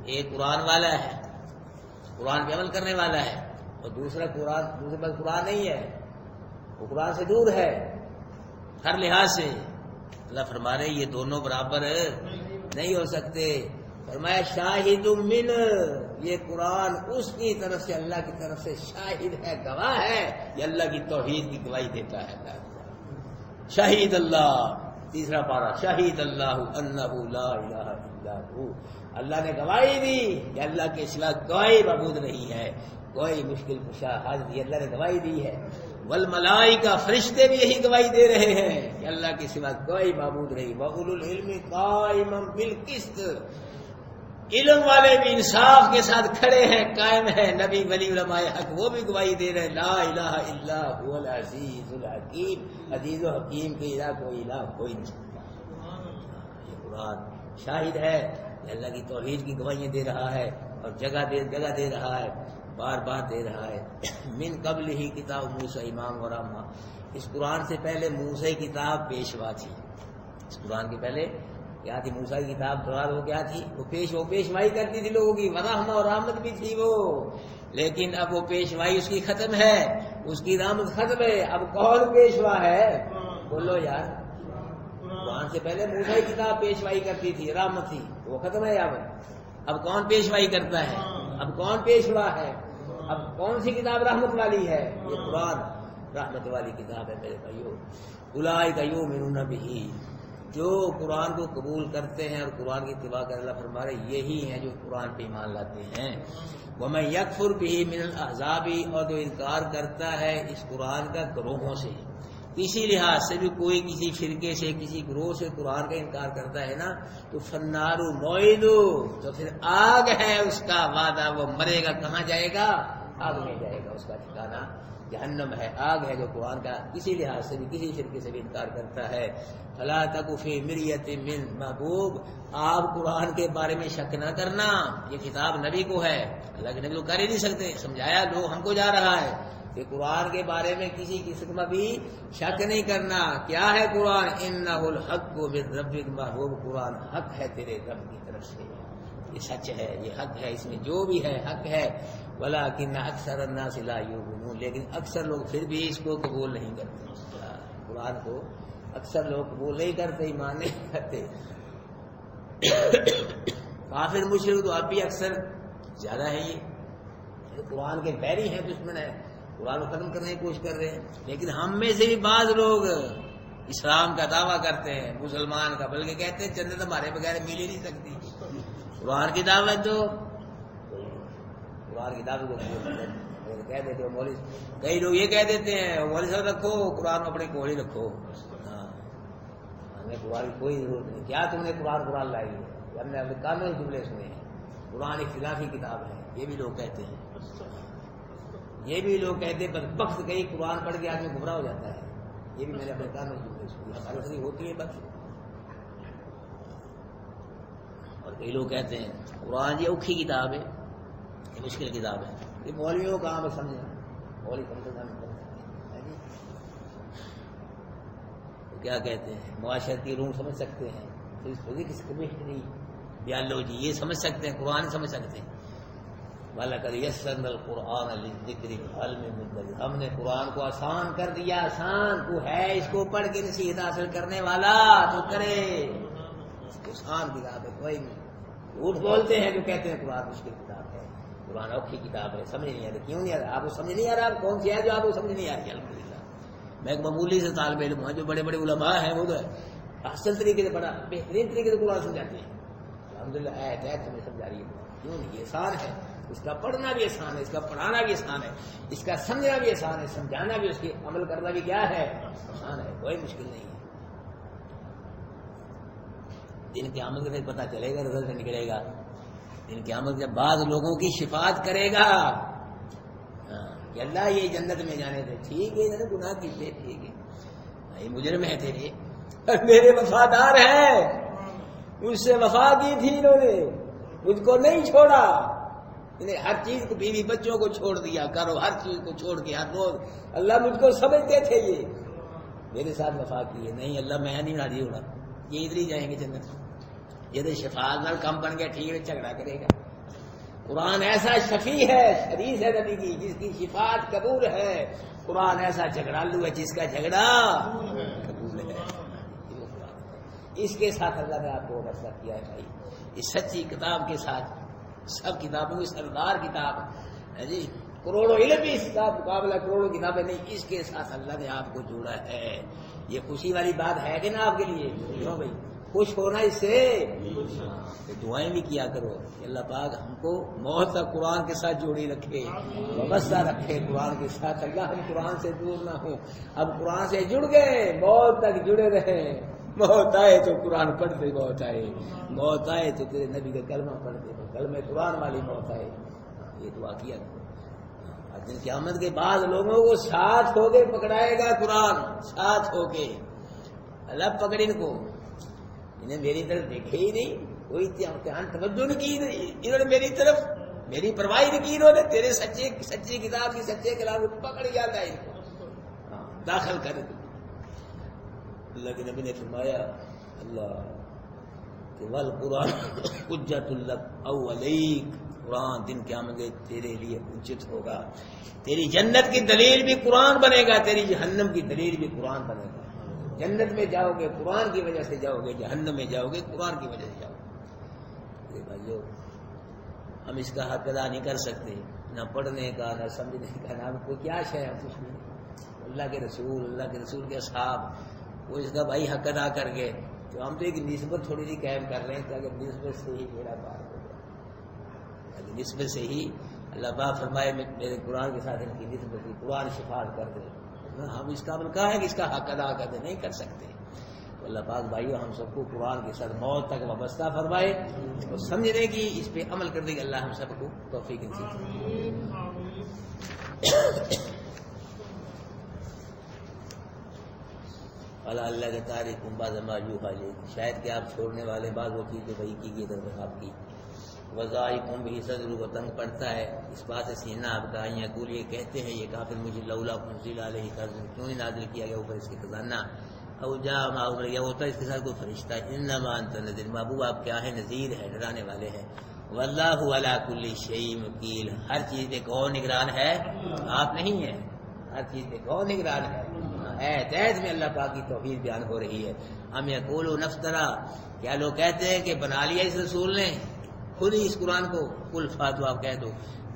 ایک قرآن والا ہے، قرآن پہ عمل کرنے والا ہے، اور دوسرے پاس قرآن نہیں ہے، وہ قرآن سے دور ہے ہر لحاظ سے. اللہ فرما رہے یہ دونوں برابر نہیں ہو سکتے. فرمایا شاہد من، یہ قرآن اس کی طرف سے، اللہ کی طرف سے شاہد ہے، گواہ ہے، یہ اللہ کی توحید کی گواہی دیتا ہے. شاہد اللہ، تیسرا پارہ، شاہد اللہ انہ لا الہ الا ہو، اللہ نے گواہی دی کہ اللہ کے سوا کوئی معبود نہیں ہے، کوئی مشکل کشا حاجت، یہ اللہ نے گواہی دی ہے. والملائکہ، فرشتے بھی یہی گواہی دے رہے ہیں کہ اللہ کے سوا کوئی معبود نہیں. وَأُولُو الْعِلْمِ قَائِمًا بِالْقِسْطِ، علم والے بھی انصاف کے ساتھ کھڑے ہیں، قائم ہیں. نبی ولی علماء حق وہ بھی گواہی دے رہے ہیں لا الہ الا هو العزیز الحکیم، عزیز و حکیم کے الہ کوئی الہ کوئی نہیں سکتا. یہ قرآن شاہد ہے کہ اللہ کی توحید کی گواہیاں دے رہا ہے، اور جگہ دے رہا ہے، بار بار دے رہا ہے. من قبل ہی کتاب موسیٰ امام و رحمہ، اس قرآن سے پہلے موسیٰ کی کتاب پیشوا تھی. اس قرآن کے پہلے کیا تھی؟ موسیٰ کی کتاب تورات. وہ کیا تھی؟ وہ پیشوائی کرتی تھی لوگوں کی، ورحمہ اور رحمت بھی تھی وہ. لیکن اب وہ پیشوائی اس کی ختم ہے، اس کی رحمت ختم ہے. اب کون پیشوا ہے؟ بولو یار. قرآن سے پہلے موسیٰ کی کتاب پیشوائی کرتی تھی، رحمت تھی، وہ ختم ہے. اب کون پیشوائی کرتا ہے؟ اب کون پیشوا ہے؟ اب کون سی کتاب رحمت والی ہے؟ یہ قرآن رحمت والی کتاب ہے میرے بھائیو. اولئک یؤمنون بہ، جو قرآن کو قبول کرتے ہیں اور قرآن کی اتباع کر، اللہ فرما رہے یہی ہیں جو قرآن پہ ایمان لاتے ہیں. وَمَن يَكْفُرْ بِهِ مِنَ الْأَحْزَابِ، اور جو انکار کرتا ہے اس قرآن کا گروہوں سے، کسی لحاظ سے بھی کوئی کسی فرقے سے، کسی گروہ سے قرآن کا انکار کرتا ہے نا، تو فَالنَّارُ مَوْعِدُ، تو پھر آگ ہے اس کا وعدہ. وہ مرے گا کہاں جائے گا؟ آگ میں جائے گا، اس کا ٹھکانہ جہنم ہے. آگ ہے جو قرآن کا کسی لحاظ سے بھی، کسی فرقے سے بھی انکار کرتا ہے. فَلَا تَكُ فِي مِرْيَةٍ مِّن محبوب، آپ قرآن کے بارے میں شک نہ کرنا. یہ کتاب نبی کو ہے، اللہ کے نبی کو کر ہی نہیں سکتے. سمجھایا لوگ ہم کو جا رہا ہے کہ قرآن کے بارے میں کسی قسم کا بھی شک نہیں کرنا. کیا ہے قرآن؟ اِنَّهُ الْحَقُّ مِن رَّبِّكَ، محبوب قرآن حق ہے تیرے رب کی طرف سے، یہ سچ ہے، یہ حق ہے، اس میں جو بھی ہے حق ہے. وَلَٰكِنَّ أَكْثَرَ النَّاسِ لَا يُؤْمِنُونَ، لیکن اکثر لوگ پھر بھی اس کو قبول نہیں کرتے. قرآن کو اکثر لوگ قبول نہیں کرتے، ایمان نہیں کرتے. کافر مشرک تو اب بھی اکثر زیادہ ہے. یہ قرآن کے بیری ہیں، دشمن ہے، قرآن کو ختم کرنے کی کوشش کر رہے ہیں. لیکن ہم میں سے بھی بعض لوگ اسلام کا دعویٰ کرتے ہیں، مسلمان کا، بلکہ کہتے ہیں جنت ہمارے بغیر مل ہی نہیں سکتی. قرآن کی دعوت دو، قرآن کی دعوت کو کہہ دیتے ہو مولوی. کئی لوگ یہ کہہ دیتے ہیں مولوی صاحب رکھو قرآن اپنے کول ہی رکھو، ہمیں قرآن کی کوئی ضرورت نہیں. کیا تم نے قرآن لائی ہے؟ ہم نے اپنے کانوں میں جملے سنے ہیں. قرآن ایک خلافی کتاب ہے، یہ بھی لوگ کہتے ہیں. یہ بھی لوگ کہتے ہیں بدبخت کئی قرآن پڑھ کے آدمی گمراہ ہو جاتا ہے. یہ بھی میں نے اپنے کانوں میں جملے سنے. ہماری ہوتی ہے بخش. اور کئی لوگ کہتے ہیں قرآن یہ اوکھی کتاب ہے، یہ مشکل کتاب ہے. یہ مولویوں کا کام ہے سمجھنا، مولوی سمجھنا نہیں کر سکتے. کیا کہتے ہیں معاشرتی علوم سمجھ سکتے ہیں، فزکس کیمسٹری بیالوجی یہ سمجھ سکتے ہیں، قرآن سمجھ سکتے ہیں. وَلَقَدْ يَسَّرْنَا الْقُرْآنَ لِلذِّكْرِ فَهَلْ مِن مُّدَّكِرٍ، ہم نے قرآن کو آسان کر دیا. آسان تو ہے، اس کو پڑھ کے نصیحت حاصل کرنے والا تو کرے. آسان کتاب ہے، کوئی نہیں. جھوٹ بولتے ہیں جو کہتے ہیں قرآن مشکل کتاب ہے، قرآن اوکھی کتاب ہے. سمجھ نہیں آ رہی، کیوں نہیں آ رہا؟ آپ کو سمجھ نہیں آ رہا؟ کون سی ہے جو آپ کو سمجھ نہیں آ رہی؟ الحمدللہ میں ایک معمولی سے طالب علم ہوں، جو بڑے بڑے علماء ہیں وہ تو احسن طریقے سے بڑا بہترین طریقے سے قرآن سمجھاتے ہیں. الحمدللہ ہمیں سمجھا رہی ہے. کیوں نہیں؟ یہ آسان ہے، اس کا پڑھنا بھی آسان ہے، اس کا پڑھانا بھی آسان ہے، اس کا سمجھنا بھی آسان ہے، سمجھانا بھی، اس کی عمل کرنا بھی کیا ہے؟ آسان ہے، کوئی مشکل نہیں ہے. دن قیامت کا پتہ چلے گا، رزلٹ نکلے گا. دن قیامت جب بعض لوگوں کی شفاعت کرے گا کہ اللہ یہ جنت میں جانے تھے، ٹھیک ہے انہوں نے گناہ کیے تھے، ٹھیک ہے یہ مجرم ہے تیرے، میرے وفادار ہیں، مجھ سے وفا کی تھی انہوں نے، مجھ کو نہیں چھوڑا، انہیں ہر چیز کو، بیوی بچوں کو چھوڑ دیا کرو، ہر چیز کو چھوڑ کے ہر روز اللہ مجھ کو سمجھتے تھے یہ میرے ساتھ وفا کی ہے. نہیں اللہ میں نہیں راضی ہو رہا، یہ ادھر ہی جائیں گے جنت. یہ تو شفاعت نال کم بن گیا، ٹھیک ہے جھگڑا کرے گا. قرآن ایسا شفیع ہے، حدیث ہے نبی کی، جس کی شفاعت قبول ہے. قرآن ایسا جھگڑالو ہے جس کا جھگڑا قبول ہے. اس کے ساتھ اللہ نے آپ کو وابستہ کیا ہے بھائی، اس سچی کتاب کے ساتھ. سب کتابوں کی سردار کتاب ہے جی، کروڑوں علم بھی اس کا مقابلہ کروڑوں کتابیں نہیں، اس کے ساتھ اللہ نے آپ کو جوڑا ہے. یہ خوشی والی بات ہے کہ نا آپ کے لیے؟ کیوں بھائی خوش ہونا اس سے. دعائیں بھی کیا کرو کہ اللہ پاک ہم کو موت تک قرآن کے ساتھ جوڑی رکھے، وابستہ رکھے قرآن کے ساتھ. اللہ ہم قرآن سے دور نہ ہوں. اب قرآن سے جڑ گئے، موت تک جڑے رہے. موت آئے تو قرآن پڑھتے، موت آئے، موت آئے تو تیرے نبی کا کلمہ پڑھتے، کلمہ قرآن والی موت آئے. یہ دعا کیا کرو. دن قیامت کے بعد لوگوں کو ساتھ ہو کے پکڑائے گا قرآن، ساتھ ہو کے. اللہ پکڑ ان کو، انہیں میری طرف دیکھے ہی نہیں، کوئی امتحان توجہ نہیں کی، انہوں نے میری طرف میری پرواہ نہیں کی. انہوں نے تیرے سچی کتاب کی سچے کلام کو پکڑ جاتا ہے، ان کو داخل کر دے. اللہ کے نبی نے فرمایا اللہ کہ والقرآن حجت لک او علیک، قرآن دن قیامت کے تیرے لیے حجت ہوگا. تیری جنت کی دلیل بھی قرآن بنے گا، تیری جہنم کی دلیل بھی قرآن بنے گا. جنت میں جاؤ گے قرآن کی وجہ سے جاؤ گے، جہنم میں جاؤ گے قرآن کی وجہ سے جاؤ گے. بھائیو ہم اس کا حق ادا نہیں کر سکتے، نہ پڑھنے کا، نہ سمجھنے کا، نہ کوئی کیا شے ہے کچھ نہیں. اللہ کے رسول کے اصحاب وہ اس کا بھائی حق ادا کر گئے. تو ہم تو ایک نسبت تھوڑی سی قائم کر رہے ہیں کہ اگر نسبت سے ہی میرا بات ہو گیا، نسبت سے ہی اللہ پاک فرمائے میرے قرآن کے ساتھ ان کی نسبت کی، قرآن شفاعت کر دے. ہم اس قابل کہاں ہے کہ اس کا حق ادا کر دے، نہیں کر سکتے. تو اللہ پاک بھائیو ہم سب کو قرآن کے ساتھ موت تک وابستہ فرمائے اور سمجھنے کی، اس پہ عمل کرنے کی اللہ ہم سب کو توفیق نصیب فرمائے. اللہ کے تاریخ بعض ما یوحی الیک، شاید کہ آپ چھوڑنے والے بعض وہ چیز جو وحی کی گئی طرف آپ کی. وضاحکم بھی صدر کو تنگ پڑتا ہے اس بات سے سینہ آپ کا. یقول یہ کہتے ہیں یہ کافر مجھے لولا انزل علیہ کنز، کیوں نہیں نازل کیا گیا اوپر اس کے خزانہ، او جاء معه یا ہوتا اس کے ساتھ کوئی فرشتہ. انما انت نذیر، محبوب آپ کیا ہے، نذیر ہے، ڈرانے والے ہیں. واللہ علی کل شیء وکیل، ہر چیز پہ کون نگران ہے؟ آپ نہیں ہیں. ہر چیز پہ کون نگران ہے؟ ایت میں اللہ پاک کی توحید بیان ہو رہی ہے. ہم یقولون افترا، کیا لوگ کہتے ہیں کہ بنا لیا اس رسول نے خود ہی اس قرآن کو. قل فاتو، آپ کہہ دو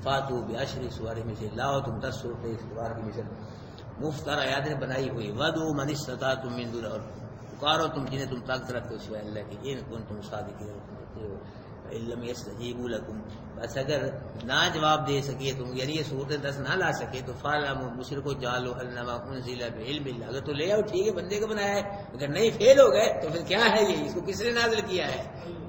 فاتو بعشر سور مثل، لاؤ تم 10 صورتیں اس قرآن کی مثل مفترا یاد نے بنائی ہوئی. ودعوا من استطعتم من دون، اور پکارو تم جنہیں تم طاقت رکھتے ہو سوائے اللہ کی، ان کنتم صادقین، علم یستجیبوا لکم، بس اگر نہ جواب دے سکے تم، یعنی یہ صورتیں 10 نہ لا سکے تو فعلموا، مشرکو جانو انما انزل بعلم اللہ، اگر تو لے آؤ ٹھیک ہے بندے کو بنایا ہے، اگر نہیں فیل ہو گئے تو پھر کیا ہے یہ، اس کو کس نے نازل کیا ہے؟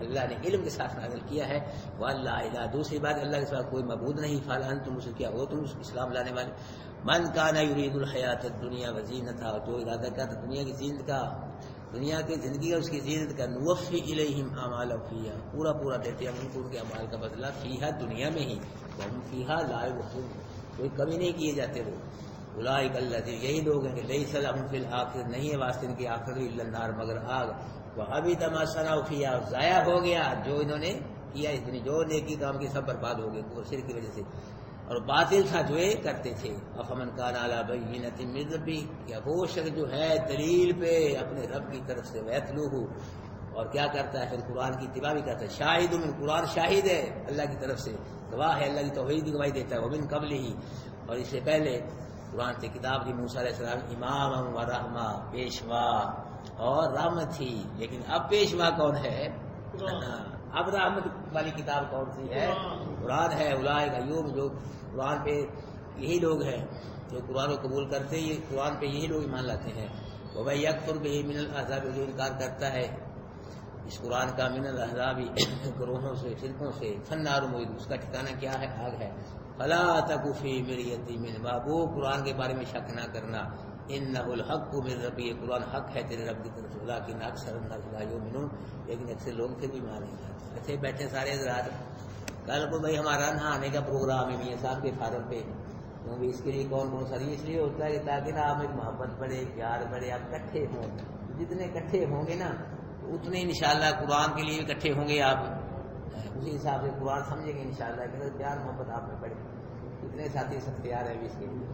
اللہ نے علم کے ساتھ نازل کیا ہے. واللہ الہ، دوسری بات اللہ کے ساتھ کوئی معبود نہیں. فانتم مشرکون، ہو تم اسلام لانے والے. من کان یرید الحیات الدنیا وزینتها، جو ارادہ کرتا دنیا کی زینت کا، دنیا کی زندگی اور اس کی زینت کا، نوفی الیہم اعمالهم فیہا، پورا دیتے ہیں ان کو ان کے اعمال کا بدلہ، فیہا دنیا میں ہی، وہم فیہا لا یبخسون، کوئی کمی نہیں کیے جاتے. وہ اولئک الذین، یہی لوگ ہیں کہ لیس لهم فی الاخرۃ، نہیں ہے واسطے ان کی آخرت الا النار، مگر آگ. وحبط ما صنعوا فیہا، ضائع ہو گیا جو انہوں نے کیا اس دنیا، جو نیکی کام کی سب برباد ہو گئے وہ شرک کی وجہ سے، اور باطل تھا جو یہ کرتے تھے. افمن کان علی بینۃ من ربہ، کیا وہ شخص جو ہے دلیل پہ اپنے رب کی طرف سے، ویتلوہ، اور کیا کرتا ہے پھر قرآن کی اتباع بھی کرتا ہے. شاہد من، قرآن شاہد ہے اللہ کی طرف سے، گواہ ہے، اللہ کی توحید کی گواہی دیتا ہے. ومن قبلہ، اور اس سے پہلے قرآن سے کتاب دی موسیٰ علیہ السلام امام و رحمہ، پیشوا اور رحمت تھی. لیکن اب پیشوا کون ہے؟ اب رحمت والی کتاب کون سی ہے؟ قرآن ہے. اولئک ایوب، جو قرآن پہ یہی لوگ ہیں جو قرآن کو قبول کرتے ہیں، یہ قرآن پہ یہی لوگ ایمان لاتے ہیں. ومن یکفر بہ من الاحزاب، جو انکار کرتا ہے اس قرآن کا، من الاحزاب، گروہوں سے، فرقوں سے، فالنار موعد، اس کا ٹھکانہ کیا ہے؟ آگ ہے. فلا تک فی مریۃ من، محبوب قرآن کے بارے میں شک نہ کرنا. انہ الحق من ربی، یہ قرآن حق ہے تیرے رب کی طرف سے. لیکن اکثر الناس لا یؤمنون، لیکن اکثر لوگ پھر بھی مان نہیں جاتے. ایسے بیٹھے سارے حضرات، کل کو بھائی ہمارا نہ آنے کا پروگرام ہے میاں صاحب کے فارم پہ، کیونکہ اس کے لیے کون سا اس لیے ہوتا ہے کہ تاکہ نا آپ ایک محبت بڑھے، پیار بڑھے، آپ اکٹھے ہوں. جتنے اکٹھے ہوں گے نا اتنے انشاءاللہ قرآن کے لیے اکٹھے ہوں گے آپ. اسی حساب سے قرآن سمجھیں گے انشاءاللہ کہ پیار محبت آپ میں پڑے. اتنے ساتھی سب تیار ہے ابھی اس کے لیے.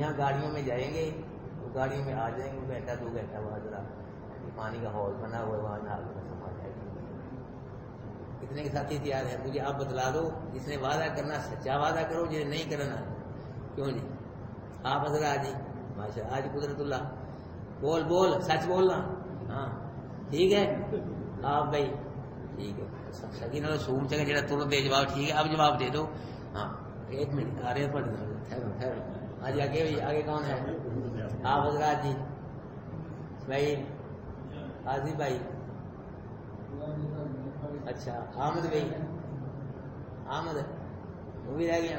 یہاں گاڑیوں میں جائیں گے تو گاڑیوں میں آ جائیں گے 1 گھنٹہ 2 گھنٹہ وہاں ذرا پانی کا ہال بنا ہوا ہے وہاں نہ سما جائے گا. اتنے کے ساتھی تیار ہے. مجھے آپ بتلا دو جس نے وعدہ کرنا سچا وعدہ کرو جسے نہیں کرنا کیوں جی آپ حضرات جی ماشاء آج قدرت اللہ بول بول سچ بولنا. ہاں ٹھیک ہے آپ بھائی ٹھیک ہے سکی نہ سوم چکے جا ترنت دے جواب. ٹھیک ہے اب جواب دے دو. ہاں 1 منٹ آ رہے ہیں پڑھ. آج آگے بھائی آگے کون ہے آپ حضرات جی بھائی آصف بھائی اچھا احمد بھائی احمد وہ بھی رہ گیا.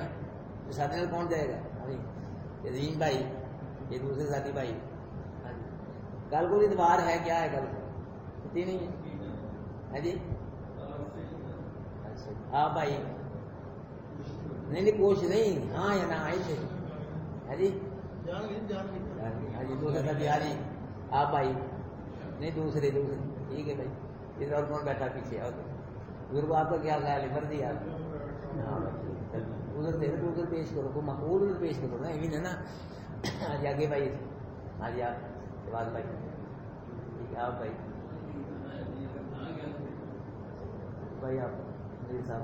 ساتھی میں کون جائے گا عظیم بھائی یہ دوسرے ساتھی بھائی. کل کو اتوار ہے کیا ہے کل چھٹی نہیں ہے جی. اچھا آپ بھائی نہیں کوشش نہیں ہاں یا نہ آئی تھے ہے جی. ہاں جی دوسرے ساتھی آ جی آپ بھائی نہیں دوسرے ٹھیک ہے بھائی. ادھر اور کون بیٹھا پیچھے اور بزرگ آپ کا کیا خیال ہے مرضی آپ ادھر پیش کرو کو مقبول ادھر پیش کرو نا ایون ہے نا. ہاں جی آگے بھائی ہاں جی آپ جواز بھائی ٹھیک ہے آپ بھائی بھائی آپ میرے صاحب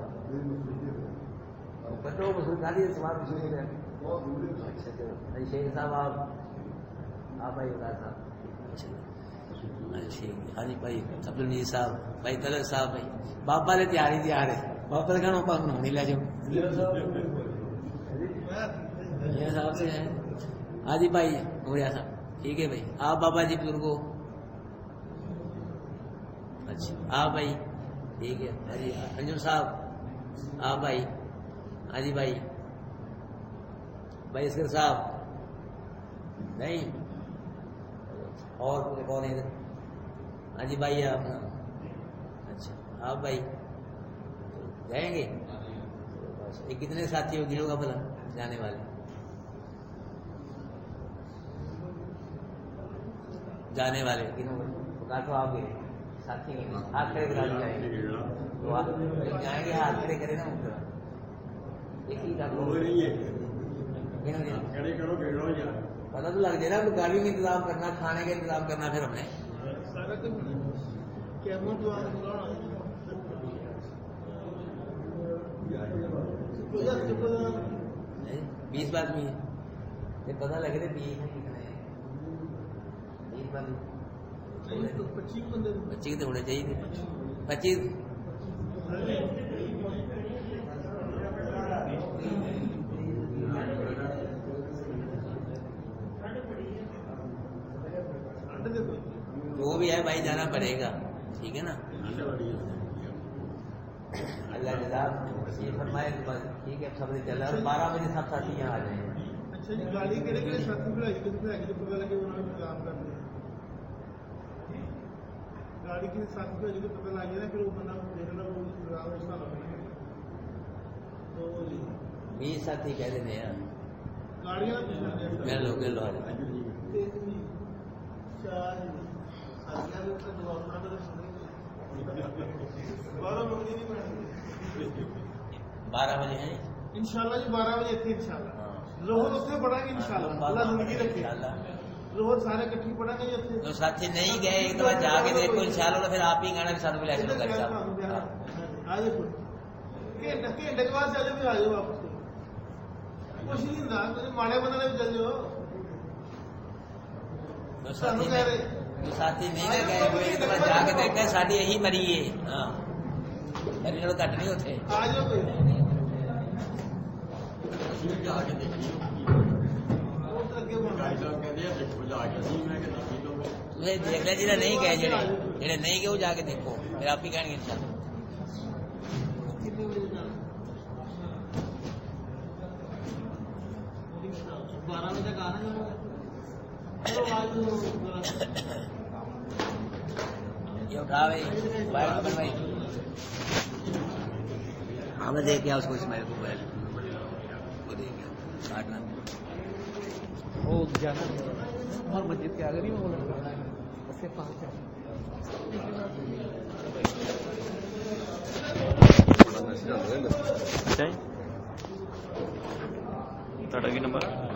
بچوں کو سرکاری سوال پوچھنے کے اچھا چلو شیخ صاحب آپ بھائی بتا صاحب ہاں جی بھائی عبد الجیز صاحب بھائی طلعت صاحب بھائی باپا نے تیار ہے باپا نے کہنا پاک نہیں لے جاؤ یہ صاحب سے ہے. ہاں جی بھائی موریا صاحب ٹھیک ہے بھائی آپ بابا جی بزرگوں اچھا آپ بھائی ٹھیک ہے. ہاں جی انجم صاحب آپ بھائی ہاں جی بھائی اسکر صاحب نہیں اور کون ہے ادھر ہاں جی بھائی آپ اچھا آپ بھائی جائیں گے. یہ کتنے ساتھی ہو گنوں کا بھلا جانے والے جانے والے کنوں تو آپ گئے ساتھی ہاتھ کھڑے کرا جائیں گے تو آپ جائیں گے ہاتھ کھڑے کرے نا پتا تو لگ جائے نا گاڑی کا انتظام کرنا کھانے کا انتظام کرنا پھر ہم نے 20 آدمی ہے پتا لگے تھے 20 25 تو ہونے چاہیے 25 جو بھی ہے بھائی جانا پڑے گا ٹھیک ہے نا. اللہ جزاک یہ فرمائے ٹھیک ہے سب سے چل رہا ہے 12 بجے سب ساتھی یہاں آ جائیں گے. گاڑی کے ساتھ پتہ لگ گیا پھر وہ بندہ 20 ساتھی کہہ دینے یار گاڑیاں لو بارہ بجے ہیں انشاءاللہ جی 12 بجے اتنے انشاءاللہ ظہر اتنے پڑھیں گے انشاءاللہ اللہ زندگی رکھے ظہر سارے کٹھی پڑھیں گے اتنے تو ساتھی نہیں گئے ایک دفعہ جا کے دیکھو انشاءاللہ پھر آپ ہی گانا بھی ساتھ ملا شروع کر آجے گھنٹے کے بعد چلے بھی آ جاؤ واپس کچھ نہیں ہوتا ماڑے بندے بھی چل جاؤ ساتھی نہیں نہ گئے وہ ایک دفعہ جا کے دیکھا ساری یہی مری ہے ہاں میری لوگ کٹ نہیں ہوتے آ جاؤ دیکھ لیں جہاں نہیں گئے جہاں نہیں گئے وہ جا کے دیکھو پھر آپ ہی کہیں گے انشاءاللہ 12 بجے تک آنا یہ اٹھا بھائی بھائی ہاں میں دیکھ گیا اس کو اسماعیل کو موبائل وہ دیکھ گیا کاٹنا وہ جانا اور مسجد کے آگے نہیں وہ بس سے 5 ਅੱਛਾ ਜੀ ਤੁਹਾਡਾ ਕੀ ਨੰਬਰ